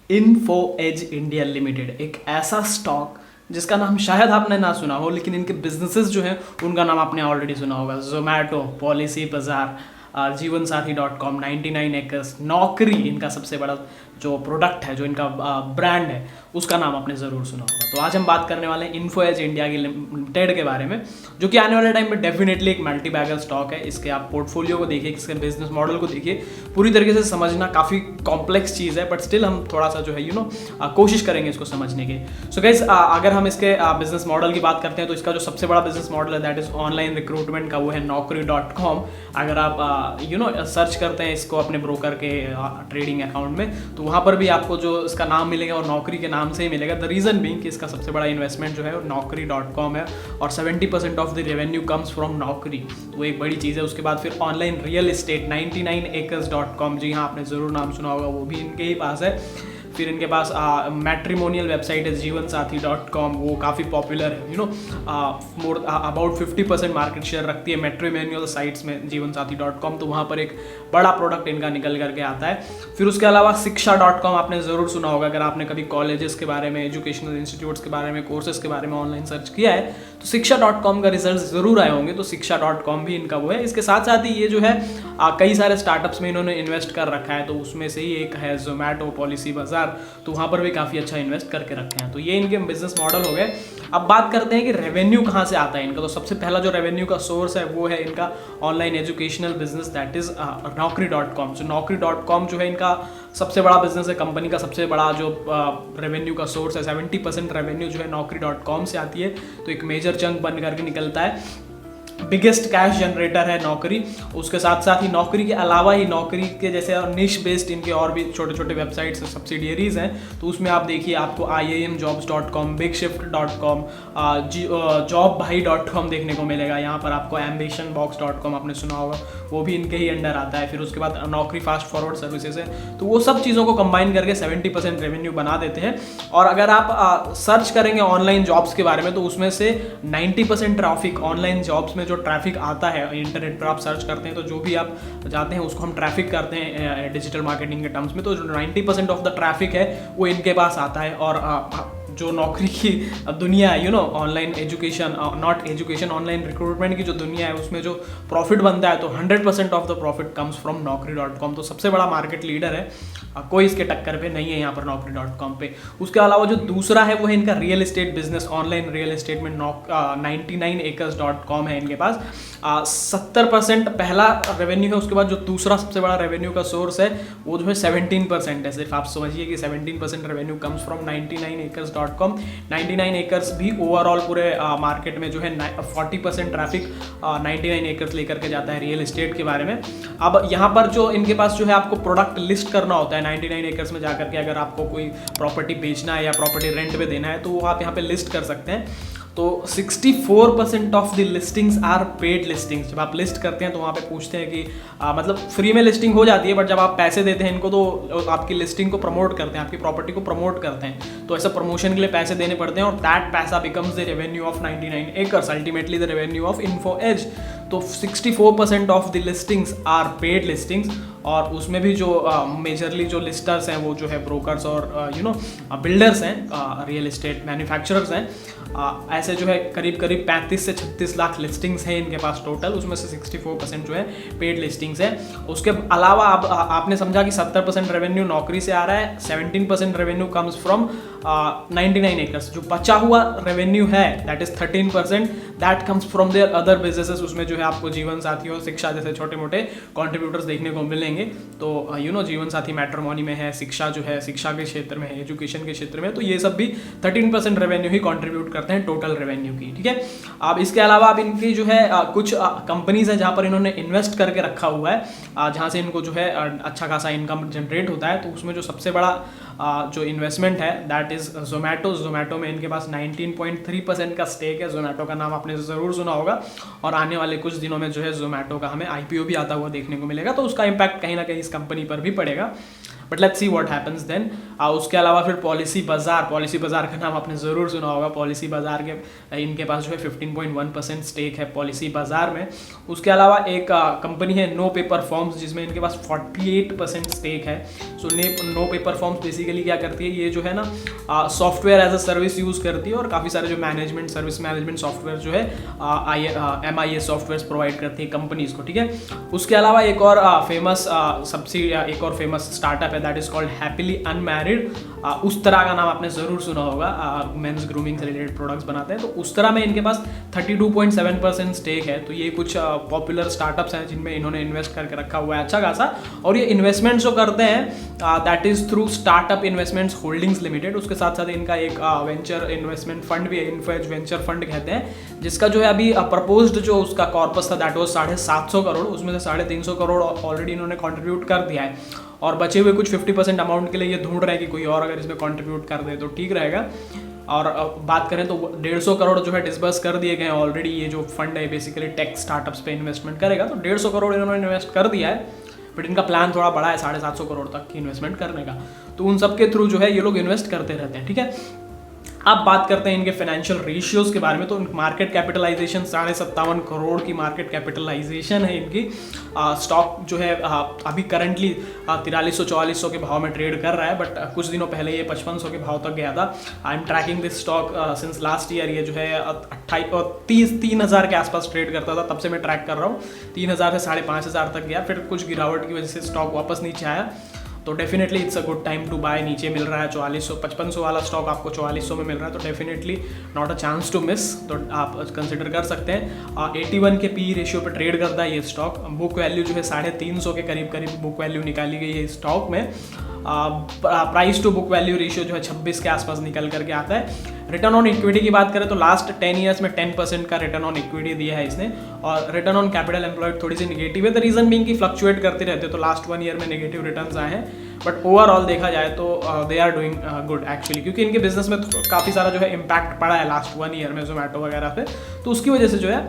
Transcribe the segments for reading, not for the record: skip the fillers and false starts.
Info as India limited एक ऐसा stock जिसका नाम शायद आपने ना सुना हो, लेकिन इनके बिजनेसेस जो हैं उनका नाम आपने ऑलरेडी सुना होगा। जोमेटो, पॉलिसी बाजार, जीवन साथी .com, 99 एकर्स, नौकरी, इनका सबसे बड़ा जो प्रोडक्ट है, जो इनका ब्रांड है, उसका नाम आपने ज़रूर सुना होगा। तो आज हम बात करने वाले हैं इन्फो एज इंडिया की लिमिटेड के बारे में, जो कि आने वाले टाइम में डेफिनेटली एक मल्टी बैगर स्टॉक है। इसके आप पोर्टफोलियो को देखिए, इसके बिजनेस मॉडल को देखिए, पूरी तरीके से समझना काफ़ी कॉम्प्लेक्स चीज़ है, बट स्टिल हम थोड़ा सा जो है कोशिश करेंगे इसको समझने की। सो गाइस, अगर हम इसके बिजनेस मॉडल की बात करते हैं तो इसका जो सबसे बड़ा बिजनेस मॉडल है दैट इज ऑनलाइन रिक्रूटमेंट का, वो है naukri.com। अगर आप सर्च करते हैं इसको अपने ब्रोकर के ट्रेडिंग अकाउंट में, तो वहाँ पर भी आपको जो इसका नाम मिलेगा और नौकरी के नाम से ही मिलेगा। द रीज़न बीइंग कि इसका सबसे बड़ा इन्वेस्टमेंट जो है वो naukri.com है और 70% of the revenue comes from नौकरी, तो वो एक बड़ी चीज़ है। उसके बाद फिर ऑनलाइन रियल एस्टेट 99acres.com, जी हाँ, आपने ज़रूर नाम सुना होगा, वो भी इनके ही पास है। फिर इनके पास मैट्रिमोनियल वेबसाइट है जीवन साथी .com, वो काफ़ी पॉपुलर है। मोर अबाउट 50% मार्केट शेयर रखती है मैट्रिमोनियल साइट्स में जीवन साथी .com, तो वहाँ पर एक बड़ा प्रोडक्ट इनका निकल करके आता है। फिर उसके अलावा शिक्षा .com आपने ज़रूर सुना होगा। अगर आपने कभी कॉलेजेस के बारे में, एजुकेशनल इंस्टीट्यूट्स के बारे में, कोर्सेज के बारे में ऑनलाइन सर्च किया है तो शिक्षा .com का रिजल्ट ज़रूर आए होंगे, तो शिक्षा .com भी इनका वो है। इसके साथ साथ ही ये जो है कई सारे स्टार्टअप्स में इन्होंने इन्वेस्ट कर रखा है, तो उसमें से ही एक है जोमेटो, पॉलिसी बाजार, तो वहाँ पर भी काफ़ी अच्छा इन्वेस्ट करके रखे हैं। तो ये इनके बिजनेस मॉडल हो गए। अब बात करते हैं कि रेवेन्यू कहाँ से आता है इनका। तो सबसे पहला जो रेवेन्यू का सोर्स है वो है इनका online educational business that is naukri.com। so naukri.com जो है इनका सबसे बड़ा बिजनेस है, कंपनी का सबसे बड़ा जो रेवेन्यू का सोर्स है। 70% रेवेन्यू जो है naukri.com से आती है, तो एक मेजर चंक बन करके निकलता है। बिगेस्ट कैश जनरेटर है नौकरी। उसके साथ साथ ही नौकरी के अलावा ही नौकरी के जैसे निश बेस्ड इनके और भी छोटे छोटे वेबसाइट्स सब्सिडियरीज हैं, तो उसमें आप देखिए आपको iimjobs.com, bigshift.com, jobbhai.com देखने को मिलेगा। यहाँ पर आपको ambitionbox.com आपने सुना होगा, वो भी इनके ही अंडर आता है। फिर उसके बाद नौकरी फास्ट फॉरवर्ड सर्विसेज है, तो वो सब चीज़ों को कंबाइन करके 70% रेवेन्यू बना देते हैं। और अगर आप सर्च करेंगे ऑनलाइन जॉब्स के बारे में, तो उसमें से 90% ट्रैफिक ऑनलाइन जॉब्स में जो ट्रैफिक आता है, इंटरनेट पर आप सर्च करते हैं तो जो भी आप जाते हैं उसको हम ट्रैफिक करते हैं डिजिटल मार्केटिंग के टर्म्स में, तो 90% ऑफ द ट्रैफिक है वो इनके पास आता है। और जो नौकरी की दुनिया है, online education, not education, online recruitment की जो दुनिया है, उसमें जो प्रॉफिट बनता है तो 100% of the profit comes from naukri.com। तो सबसे बड़ा मार्केट लीडर है, कोई इसके टक्कर पे नहीं है यहाँ पर naukri.com पे। उसके अलावा जो दूसरा है वो है इनका real estate business, online real estate में 99acres.com है इनके पास। 70% पहला रेवेन्यू है। उसके बाद जो दूसरा सबसे बड़ा रेवेन्यू का सोर्स है वो जो है 17% है। सिर्फ आप समझिए कि 17% revenue comes from 99acres.com। 99 acres भी ओवरऑल पूरे मार्केट में जो है 40% ट्रैफिक 99 एकर्स लेकर के जाता है रियल एस्टेट के बारे में। अब यहाँ पर जो इनके पास जो है आपको प्रोडक्ट लिस्ट करना होता है 99 एकर्स में जाकर के, अगर आपको कोई प्रॉपर्टी बेचना है या प्रॉपर्टी रेंट पे देना है तो आप यहाँ पे लिस्ट कर सकते हैं। तो 64% of the listings are paid listings. जब आप लिस्ट करते हैं तो वहाँ पे पूछते हैं कि मतलब फ्री में लिस्टिंग हो जाती है, बट जब आप पैसे देते हैं इनको तो आपकी लिस्टिंग को प्रमोट करते हैं, आपकी प्रॉपर्टी को प्रमोट करते हैं, तो ऐसा प्रमोशन के लिए पैसे देने पड़ते हैं और दैट पैसा becomes the revenue of 99 acres, ultimately the revenue of Info Edge. तो 64% of the listings are paid listings, और उसमें भी जो मेजरली जो लिस्टर्स हैं वो जो है ब्रोकर्स और बिल्डर्स हैं, रियल एस्टेट मैन्युफैक्चरर्स हैं। ऐसे जो है करीब 35 से 36 लाख लिस्टिंग्स हैं इनके पास टोटल, उसमें से 64% जो है पेड लिस्टिंग्स हैं। उसके अलावा आपने समझा कि 70% रेवेन्यू नौकरी से आ रहा है, 17% रेवेन्यू कम्स फ्रॉम 99 एकर्स। जो बचा हुआ रेवेन्यू है that is 13%, that comes from their other businesses. उसमें जो है आपको जीवन साथी और शिक्षा जैसे छोटे मोटे कॉन्ट्रीब्यूटर्स देखने को मिलेंगे। तो जीवन साथी मैट्रिमोनी में है, शिक्षा जो है शिक्षा के क्षेत्र में है, एजुकेशन के क्षेत्र में, तो ये सब भी 13% रेवेन्यू ही कॉन्ट्रीब्यूट करते हैं टोटल रेवेन्यू की, ठीक है। अब इसके अलावा अब इनकी जो है कुछ कंपनीज है जहाँ पर इन्होंने इन्वेस्ट करके रखा हुआ है, जहाँ से इनको जो है अच्छा खासा इनकम जनरेट होता है। तो उसमें जो सबसे बड़ा जो इन्वेस्टमेंट है दैट इज जोमेटो में इनके पास 19.3% का स्टेक है। जोमेटो का नाम आपने ज़रूर सुना होगा, और आने वाले कुछ दिनों में जो है जोमेटो का हमें IPO भी आता हुआ देखने को मिलेगा, तो उसका इम्पैक्ट कहीं ना कहीं इस कंपनी पर भी पड़ेगा। But let's see what happens then. उसके अलावा फिर पॉलिसी बाजार का नाम आपने ज़रूर सुना होगा। पॉलिसी बाजार के इनके पास जो है 15.1% स्टेक है पॉलिसी बाजार में। उसके अलावा एक कंपनी है नो पेपर फॉर्म्स, जिसमें इनके पास 48% स्टेक है। So no paper forms basically क्या करती है, ये जो है ना software as a service use करती है और काफ़ी सारे जो मैनेजमेंट सर्विस मैनेजमेंट सॉफ्टवेयर जो है MIS सॉफ्टवेयर प्रोवाइड करती है कंपनीज को, ठीक है। उसके अलावा एक और फेमस एक और फेमस स्टार्टअप है, that is called happily unmarried. उस तरह का नाम आपने ज़रूर सुना होगा, मेंस ग्रूमिंग से रिलेटेड प्रोडक्ट्स बनाते हैं। तो उस तरह में इनके पास 32.7% स्टेक है। तो ये कुछ पॉपुलर स्टार्टअप्स हैं जिनमें इन्होंने इन्वेस्ट करके रखा हुआ है अच्छा खासा। और ये इन्वेस्टमेंट जो करते हैं that is through startup investments holdings limited. उसके साथ साथ इनका एक वेंचर इन्वेस्टमेंट फंड भी है, इनफेज वेंचर फंड कहते हैं, जिसका जो है अभी प्रपोज्ड जो उसका कॉर्पस था दैट वाज 750 करोड़, उसमें से 350 करोड़ ऑलरेडी इन्होंने कंट्रीब्यूट कर दिया है। और बचे हुए कुछ 50% अमाउंट के लिए ये ढूंढ रहे हैं कि कोई और अगर इसमें कंट्रीब्यूट कर दे तो ठीक रहेगा। और बात करें तो 150 करोड़ जो है डिस्बर्स कर दिए गए हैं ऑलरेडी। ये जो फंड है बेसिकली टेक स्टार्टअप्स पे इन्वेस्टमेंट करेगा, तो 150 करोड़ इन्होंने इन्वेस्ट कर दिया है। बट इनका प्लान थोड़ा बड़ा है 750 करोड़ तक की इन्वेस्टमेंट करने का। तो उन सब के थ्रू जो है ये लोग इन्वेस्ट करते रहते हैं, ठीक है। अब बात करते हैं इनके फाइनेंशियल रेशियोज के बारे में। तो मार्केट कैपिटलाइजेशन 57.5 करोड़ की मार्केट कैपिटलाइजेशन है इनकी। स्टॉक जो है अभी करंटली 4300-4400 के भाव में ट्रेड कर रहा है, बट कुछ दिनों पहले ये 5500 के भाव तक गया था। I am tracking this stock since last year. ये जो है 30,000 के आसपास ट्रेड करता था, तब से मैं ट्रैक कर रहा हूँ। 3000 से 5500 तक गया, फिर कुछ गिरावट की वजह से स्टॉक वापस नीचे आया। तो definitely it's a good time to buy. नीचे मिल रहा है 4400-5500 वाला स्टॉक आपको 4400 में मिल रहा है, तो definitely not a chance to miss. तो आप कंसिडर कर सकते हैं। 81 के पी रेशियो पे ट्रेड करता है ये स्टॉक। बुक वैल्यू जो है 350 के करीब बुक वैल्यू निकाली गई है स्टॉक में। Price to book value ratio जो है 26 के आसपास निकल करके आता है। रिटर्न ऑन इक्विटी की बात करें तो लास्ट 10 ईयर्स में 10% का रिटर्न ऑन इक्विटी दिया है इसने। और रिटर्न ऑन कैपिटल एम्प्लॉयड थोड़ी सी निगेटिव है, द रीजन बीइंग कि फ्लक्चुएट करते रहते, तो लास्ट 1 ईयर में नेगेटिव रिटर्न्स आए हैं। बट ओवरऑल देखा जाए तो they are doing good actually, क्योंकि इनके बिजनेस में काफ़ी सारा जो है इम्पैक्ट पड़ा है लास्ट 1 ईयर में जोमेटो वगैरह पे। तो उसकी वजह से जो है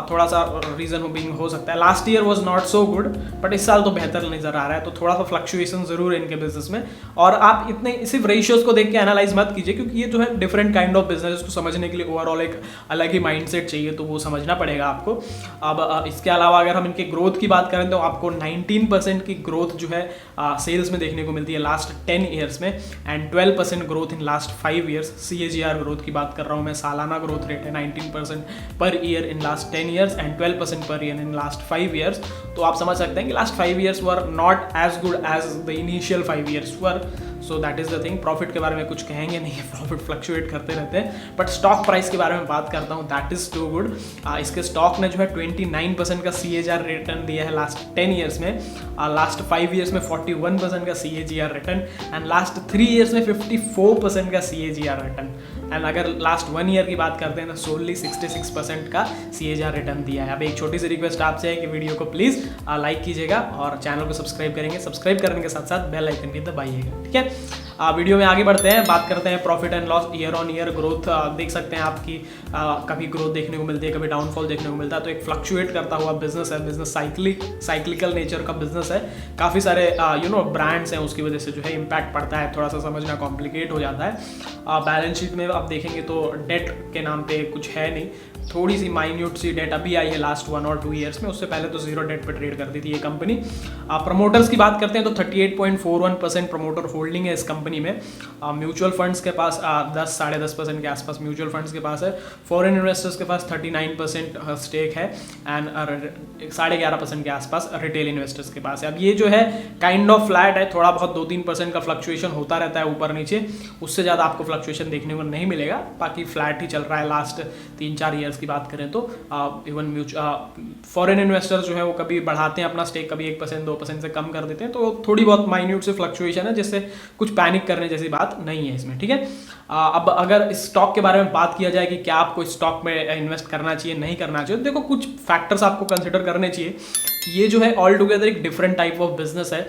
थोड़ा सा रीजन बीइंग हो सकता है। Last year was not so good, but इस साल तो बेहतर नजर आ रहा है। तो थोड़ा सा फ्लक्चुएशन जरूर है इनके बिजनेस में। और आप इतने सिर्फ रेशियोज को देख के एनालाइज मत कीजिए, क्योंकि ये जो है डिफरेंट काइंड ऑफ बिजनेस, इसको समझने के लिए ओवरऑल एक अलग ही माइंडसेट चाहिए, तो वो समझना पड़ेगा आपको। अब इसके अलावा अगर हम इनके ग्रोथ की बात करें तो आपको 19% की ग्रोथ जो है सेल्स में देखने को मिलती है लास्ट 10 ईयर्स में, and 12% growth in last 5 years. CAGR growth की बात कर रहा हूँ मैं, सालाना ग्रोथ रेट है 19% per year in last 10 years and 12% per year in last 5 years. तो आप समझ सकते हैं कि last 5 years were not as good as the initial 5 years were. So that is the thing. Profit के बारे में कुछ कहेंगे नहीं है, प्रॉफिट फ्लक्चुएट करते रहते हैं। बट स्टॉक प्राइस के बारे में बात करता हूँ, दैट इज टू गुड। इसके स्टॉक ने जो है 29% का CAGR रिटर्न दिया है लास्ट 10 ईयर्स में। लास्ट 5 ईयर्स में 41% का CAGR return, and last 3 years में 54% का CAGR रिटर्न। एंड अगर लास्ट 1 ईयर की बात करते हैं तो सोनली 66% का CAGR रिटर्न दिया है। अब एक छोटी सी रिक्वेस्ट आपसे है कि वीडियो को प्लीज़ लाइक कीजिएगा और चैनल को सब्सक्राइब करेंगे। सब्सक्राइब करने के साथ साथ बेल आइकन भी दबाइएगा, ठीक है। वीडियो में आगे बढ़ते हैं, बात करते हैं profit and loss. Year on year growth देख सकते हैं आपकी, कभी ग्रोथ देखने को मिलती है, कभी डाउनफॉल देखने को मिलता है। तो एक फ्लक्चुएट करता हुआ बिजनेस है, बिजनेस साइक्लिकल नेचर का बिजनेस है। काफ़ी सारे ब्रांड्स हैं, उसकी वजह से जो है इम्पैक्ट पड़ता है, थोड़ा सा समझना कॉम्प्लिकेट हो जाता है। बैलेंस शीट में आप देखेंगे तो डेट के नाम पे कुछ है नहीं, थोड़ी सी माइन्यूट सी डेट अभी आई है लास्ट 1 और 2 ईयर्स में। उससे पहले तो 0 डेट पे ट्रेड करती थी ये कंपनी। प्रमोटर्स की बात करते हैं तो 38.41% प्रमोटर होल्डिंग है इस कंपनी में। म्यूचुअल फंड्स के पास 10-10.5% के आसपास म्यूचुअल फंड्स के पास है। फॉरेन इन्वेस्टर्स के पास 39% स्टेक है, एंड 11.5% के आसपास रिटेल इन्वेस्टर्स के पास है। अब ये जो है काइंड ऑफ फ्लैट है, थोड़ा बहुत 2-3% का फ्लक्चुएशन होता रहता है ऊपर नीचे, उससे ज़्यादा आपको फ्लक्चुएशन देखने को नहीं मिलेगा। बाकी फ्लैट ही चल रहा है लास्ट 3-4 ईयर्स की बात करें तो। इवन फॉरेन इन्वेस्टर्स जो है वो कभी बढ़ाते हैं अपना स्टेक, कभी 1%-2% से कम कर देते हैं। तो थोड़ी बहुत माइन्यूट से फ्लक्चुएशन है, जिससे कुछ पैनिक करने जैसी बात नहीं है इसमें, ठीक है। अब अगर इस स्टॉक के बारे में बात किया जाए कि क्या आपको इस स्टॉक में इन्वेस्ट करना चाहिए नहीं करना चाहिए, तो देखो कुछ फैक्टर्स आपको कंसिडर करने चाहिए। ये जो है ऑल टुगेदर एक डिफरेंट टाइप ऑफ बिजनेस है।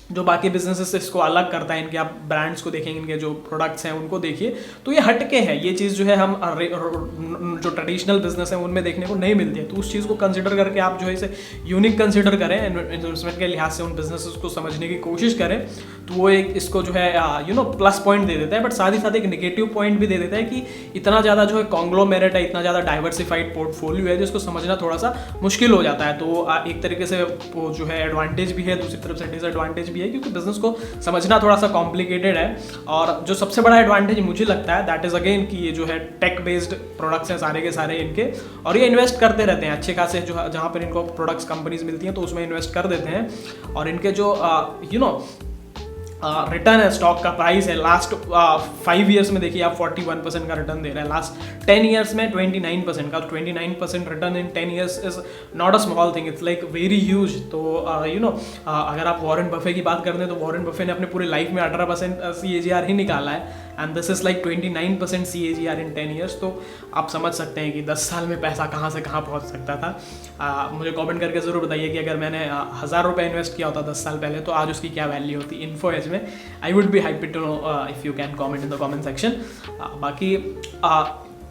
जो बाकी बिजनेसेस से इसको अलग करता है, इनके आप ब्रांड्स को देखेंगे, इनके जो प्रोडक्ट्स हैं उनको देखिए, तो ये हटके है। ये चीज़ जो है हम जो ट्रेडिशनल बिजनेस है उनमें देखने को नहीं मिलती है। तो उस चीज़ को कंसिडर करके आप जो है इसे यूनिक कंसिडर करें, इन्वेस्टमेंट के लिहाज से उन बिजनेसेस को समझने की कोशिश करें, तो वो एक इसको जो है प्लस पॉइंट दे देता है। बट साथ ही साथ एक नेगेटिव पॉइंट भी दे देता है कि इतना ज़्यादा जो है कॉन्ग्लोमेरेट है, इतना ज़्यादा डाइवर्सिफाइड पोर्टफोलियो है, जिसको समझना थोड़ा सा मुश्किल हो जाता है। तो एक तरीके से वो जो है एडवांटेज भी है, दूसरी तरफ से डिसएडवांटेज भी है, क्योंकि बिजनेस को समझना थोड़ा सा कॉम्प्लिकेटेड है। और जो सबसे बड़ा एडवांटेज मुझे लगता है दैट इज अगेन कि ये जो है टेक बेस्ड प्रोडक्ट्स हैं सारे के सारे इनके, और ये इन्वेस्ट करते रहते हैं अच्छे खासे, जो जहाँ पर इनको प्रोडक्ट्स कंपनीज मिलती हैं तो उसमें इन्वेस्ट कर देते हैं। और इनके जो रिटर्न है, स्टॉक का प्राइस है, लास्ट 5 ईयर्स में देखिए आप 41% का रिटर्न दे रहा है, लास्ट 10 ईयर्स में 29% का। 29% return in 10 years is not a small thing, it's like very huge. तो अगर आप वॉरेन बफे की बात करते हैं तो वॉरेन बफे ने अपने पूरी लाइफ में 18% CAGR ही निकाला है, and this is like 29% CAGR in 10 years. तो आप समझ सकते हैं कि 10 साल में पैसा कहाँ से कहाँ पहुँच सकता था। मुझे कमेंट करके ज़रूर बताइए कि अगर मैंने 1000 रुपये इन्वेस्ट किया होता 10 साल पहले, तो आज उसकी क्या वैल्यू होती इन्फो एज में। I would be happy to know if you can comment in the comment section. बाकी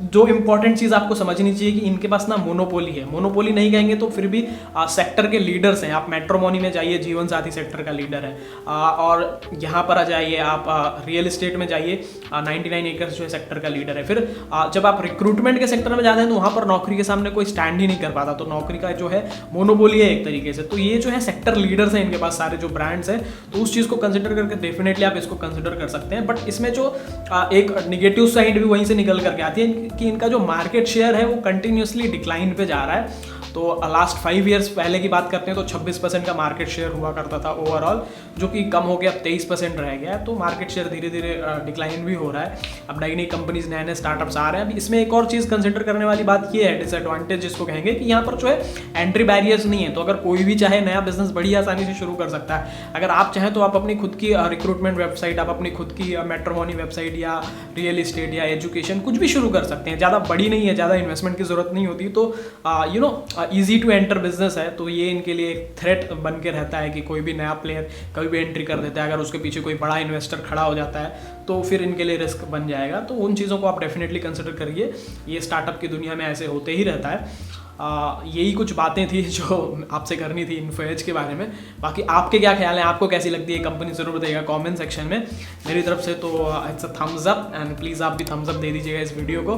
जो इंपॉर्टेंट चीज़ आपको समझनी चाहिए कि इनके पास ना मोनोपोली है, मोनोपोली नहीं कहेंगे तो फिर भी सेक्टर के लीडर्स हैं। आप मैट्रोमोनी में जाइए, जीवन साथी सेक्टर का लीडर है, और यहाँ पर आ जाइए आप रियल एस्टेट में जाइए, 99 एकर्स जो है सेक्टर का लीडर है। फिर जब आप रिक्रूटमेंट के सेक्टर में जाते हैं तो वहाँ पर नौकरी के सामने कोई स्टैंड ही नहीं कर पाता, तो नौकरी का जो है मोनोपोली है एक तरीके से। तो ये जो है सेक्टर लीडर्स हैं, इनके पास सारे जो ब्रांड्स हैं, तो उस चीज़ को कंसिडर करके डेफिनेटली आप इसको कंसिडर कर सकते हैं। बट इसमें जो एक निगेटिव साइड भी वहीं से निकल करके आती है कि इनका जो मार्केट शेयर है वो कंटिन्यूसली डिक्लाइन पे जा रहा है। तो लास्ट 5 ईयर्स पहले की बात करते हैं तो 26% का मार्केट शेयर हुआ करता था ओवरऑल, जो कि कम हो गया, अब 23% रह गया है। तो मार्केट शेयर धीरे धीरे डिक्लाइन भी हो रहा है। अब नई नई कंपनीज, नए नए स्टार्टअप्स आ रहे हैं। अब इसमें एक और चीज़ कंसिडर करने वाली बात ये है, डिसएडवांटेज जिसको कहेंगे, कि यहाँ पर जो है एंट्री बैरियर्स नहीं है। तो अगर कोई भी चाहे नया बिजनेस बड़ी आसानी से शुरू कर सकता है। अगर आप चाहें तो आप अपनी खुद की रिक्रूटमेंट वेबसाइट, आप अपनी खुद की मैट्रोमोनी वेबसाइट या रियल एस्टेट या एजुकेशन कुछ भी शुरू कर सकते हैं। ज़्यादा बड़ी नहीं है, ज़्यादा इन्वेस्टमेंट की जरूरत नहीं होती। तो ईजी टू एंटर बिजनेस है। तो ये इनके लिए एक थ्रेट बन के रहता है कि कोई भी नया प्लेयर कभी भी एंट्री कर देता है, अगर उसके पीछे कोई बड़ा इन्वेस्टर खड़ा हो जाता है तो फिर इनके लिए रिस्क बन जाएगा। तो उन चीज़ों को आप डेफिनेटली कंसिडर करिए। ये स्टार्टअप की दुनिया में ऐसे होते ही रहता है। यही कुछ बातें थी जो आपसे करनी थी इन्फो एज के बारे में। बाकी आपके क्या ख्याल है, आपको कैसी लगती है कंपनी, ज़रूर बताइएगा कमेंट सेक्शन में। मेरी तरफ से तो it's a thumbs up, and please आप भी थम्स अप दे दीजिएगा इस वीडियो को।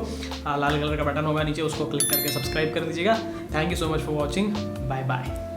लाल कलर का बटन होगा नीचे, उसको क्लिक करके सब्सक्राइब कर दीजिएगा। Thank you so much for watching, bye bye.